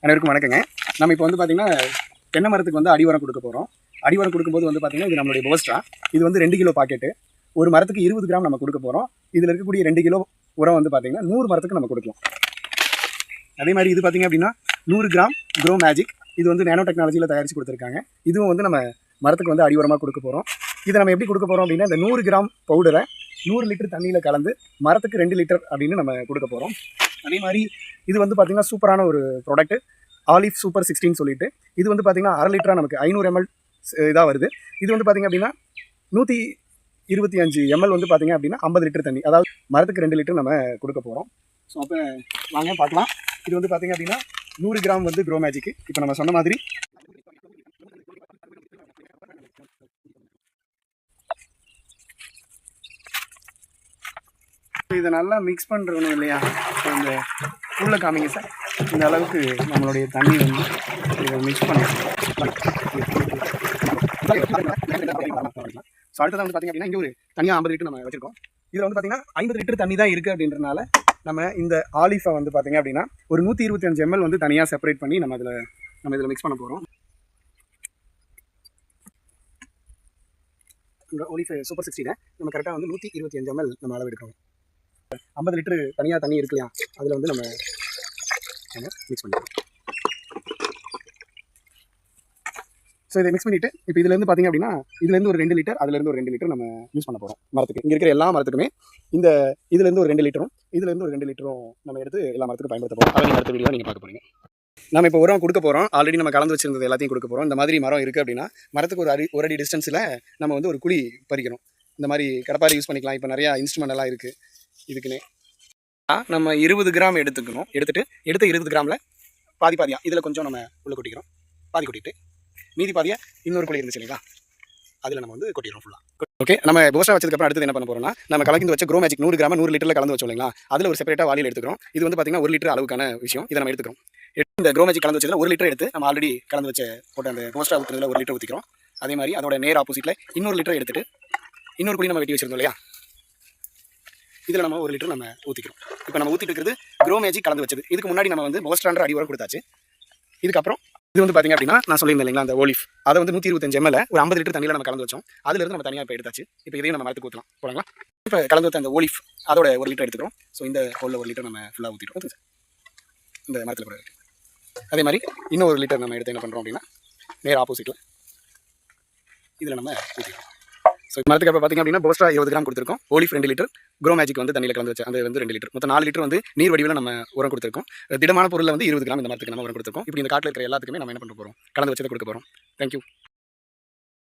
அனைவருக்கும் வணக்கங்க. நம்ம இப்போ வந்து பார்த்தீங்கன்னா தென்னை மரத்துக்கு வந்து அடிவரம் கொடுக்க போகிறோம். அடிவரம் கொடுக்கும்போது வந்து பார்த்தீங்கன்னா இது நம்மளுடைய போஸ்ட்ரா. இது வந்து 2 கிலோ பாக்கெட்டு. ஒரு மரத்துக்கு 20 கிராம் நம்ம கொடுக்க போகிறோம். இதில் இருக்கக்கூடிய 2 கிலோ உரம் வந்து பார்த்தீங்கன்னா 100 மரத்துக்கு நம்ம கொடுக்கலாம். அதே மாதிரி இது பார்த்தீங்க அப்படின்னா 100 கிராம் க்ரோ மேஜிக். இது வந்து நேனோ டெக்னாலஜியில் தயாரித்து கொடுத்துருக்காங்க. இதுவும் வந்து நம்ம மரத்துக்கு வந்து அடிவரமாக கொடுக்க போகிறோம். இதை நம்ம எப்படி கொடுக்க போகிறோம் அப்படின்னா இந்த 100 கிராம் பவுடரை 100 லிட்டர் தண்ணியில் கலந்து மரத்துக்கு 2 லிட்டர் அப்படின்னு நம்ம கொடுக்க போகிறோம். அதே மாதிரி இது வந்து பார்த்திங்கன்னா சூப்பரான ஒரு ப்ராடக்ட், ஆலிவ் சூப்பர் 16 சொல்லிட்டு. இது வந்து பார்த்திங்கன்னா 1/2 லிட்டராக நமக்கு 500 ml இதாக வருது. இது வந்து பார்த்திங்க அப்படின்னா 125 ml வந்து பார்த்திங்க அப்படின்னா 50 லிட்டர் தண்ணி, அதாவது மரத்துக்கு 2 லிட்டர் நம்ம கொடுக்க போகிறோம். ஸோ அப்போ வாங்க பார்க்கலாம். இது வந்து பார்த்திங்க அப்படின்னா 100 கிராம் வந்து க்ரோ மேஜிக்கு. இப்போ நம்ம சொன்ன மாதிரி இதை நல்லா மிக்ஸ் பண்ணுறணும் இல்லையா? இந்த உள்ள காமிங்க சார். இந்த அளவுக்கு நம்மளுடைய தண்ணி வந்து இதை மிக்ஸ் பண்ணலாம். ஸோ அடுத்ததான் வந்து பார்த்திங்க அப்படின்னா இங்கே ஒரு தனியாக 50 லிட்டர் நம்ம வச்சுருக்கோம். இதில் வந்து பார்த்திங்கன்னா 50 லிட்டர் தண்ணி தான் இருக்குது அப்படின்றனால நம்ம இந்த ஆலிஃபை வந்து பார்த்திங்க அப்படின்னா ஒரு 125 ml வந்து தனியாக செப்பரேட் பண்ணி நம்ம இதில் மிக்ஸ் பண்ண போகிறோம். இந்த ஆலிஃப் சூப்பர் 16 நம்ம கரெக்டாக வந்து 125 ml நம்ம அளவு எடுக்கிறோம். 50 லிட்டரு தனியாக தண்ணி இருக்கு இல்லையா, அதில் வந்து நம்ம மிக்ஸ் பண்ணிடுறோம். ஸோ இதை மிக்ஸ் பண்ணிவிட்டு இப்போ இதுலேருந்து பார்த்திங்க அப்படின்னா இதுலேருந்து ஒரு 2 லிட்டர், அதுலேருந்து ஒரு 2 லிட்டர் நம்ம யூஸ் பண்ண போகிறோம் மரத்துக்கு. இங்கே இருக்கிற எல்லா மரத்துக்குமே இந்த இதுலேருந்து ஒரு 2 லிட்டரும் இதுலேருந்து ஒரு 2 லிட்டரும் நம்ம எடுத்து எல்லா மரத்துக்கும் பயன்படுத்த போகிறோம். அதை அடுத்த வீடியோ நீங்கள் பார்க்க போகிறீங்க. நம்ம இப்போ உரம் கொடுக்க போகிறோம். ஆல்ரெடி நம்ம கலந்து வச்சிருந்தது எல்லாத்தையும் கொடுக்க போகிறோம். இந்த மாதிரி மரம் இருக்குது அப்படின்னா மரத்துக்கு ஒரு அடி டிஸ்டன்ஸில் நம்ம வந்து ஒரு குழி பறிக்கணும். இந்த மாதிரி கடப்பாரி யூஸ் பண்ணிக்கலாம். இப்போ நிறையா இன்ஸ்ட்ருமெண்ட் எல்லாம் இருக்குது இதுக்குன்னே. நம்ம 20 கிராம் எடுத்துக்கணும். எடுத்த 20 கிராமில் பாதியாக இதில் கொஞ்சம் நம்ம உள்ளே கொட்டிக்கிறோம். பாதி கொட்டிட்டு மீதி பாதியை இன்னொரு குழி இருந்துச்சு இல்லைங்களா, அதில் நம்ம வந்து கொட்டிடுறோம் ஃபுல்லாக. ஓகே, நம்ம போஸ்டா வச்சதுக்கப்புறம் அடுத்து என்ன பண்ண போகிறோம்னா நம்ம கலந்து வச்ச க்ரோ மேஜிக் 100 கிராம் 100 லிட்டரில் கலந்து வச்சோம் இல்லைங்களா, அதில் ஒரு செப்பரேட்டாக வாளியில் எடுத்துக்கிறோம். இது வந்து பார்த்திங்கன்னா 1 லிட்டர் அளவுக்கான விஷயம். இதை நம்ம எடுத்துக்கிறோம். இந்த க்ரோ மேஜிக் கலந்து வச்சதில் 1 லிட்டர் எடுத்து நம்ம ஆல்ரெடி கலந்து வச்ச போட்ட அந்த போஸ்டா ஊற்றுறதுல 1 லிட்டர் ஊற்றிக்கிறோம். அதே மாதிரி அதோட நேர் ஆப்போசிட்டில் இன்னொரு லிட்டர் எடுத்துகிட்டு இன்னொரு குழி நம்ம வெட்டி வச்சிருந்தோம் இல்லையா, இதில் நம்ம 1 லிட்டர் நம்ம ஊற்றிக்கிறோம். இப்போ நம்ம ஊற்றிட்டு இருக்கிறது க்ரோ மேஜிக் கலந்து வச்சது. இதுக்கு முன்னாடி நம்ம வந்து போஸ்டான்ற அடி உரம் கொடுத்தாச்சு. இதுக்கப்புறம் இது வந்து பார்த்திங்க அப்படின்னா நான் சொல்லியிருந்தேன் இல்லைங்களா, அந்த ஓலிஃப் அதை வந்து 125 ml ஒரு 50 லிட்டர் தண்ணியில் நம்ம கலந்து வச்சோம். அதிலிருந்து நம்ம தனியாக இப்போ எடுத்தாச்சு. இப்போ இதையும் நம்ம மரத்துக்கு ஊற்றலாம் போகலாங்களா. இப்போ கலந்து வச்ச அந்த ஓலிஃப் அதோட 1 லிட்டர் எடுத்துக்கிறோம். ஸோ இந்த ஹோலில் 1 லிட்டர் நம்ம ஃபுல்லாக ஊற்றிடுவோம் இந்த மரத்தில் கூட. அதே மாதிரி இன்னும் 1 லிட்டர் நம்ம எடுத்து என்ன பண்ணுறோம் அப்படின்னா நேர் ஆப்போசிட்டில் இதில் நம்ம ஊற்றிடுவோம். ஸோ மரத்துக்கு அப்போ பார்த்திங்க அப்படின்னா போஸ்டா 20 கிராம் கொடுத்துருக்கோம். ஓலிஃப் 2 லிட்டர், க்ரோ மேஜிக் வந்து தண்ணியில் கலந்து வச்சு அது வந்து 2 லிட்டர், மொத்தம் 4 லிட்டர் வந்து நீர் வடிவில் நம்ம உரம் கொடுத்துருக்கோம். திடமான பொருளில் வந்து 20 கிராம் இந்த மரத்துக்கு நம்ம உரம் கொடுத்துருக்கோம். இப்படி இந்த காட்டில் இருக்கிற எல்லாத்துக்குமே நம்ம என்ன பண்ண போகிறோம், கலந்து வச்சதை கொடுக்க போகிறோம். தேங்க்யூ.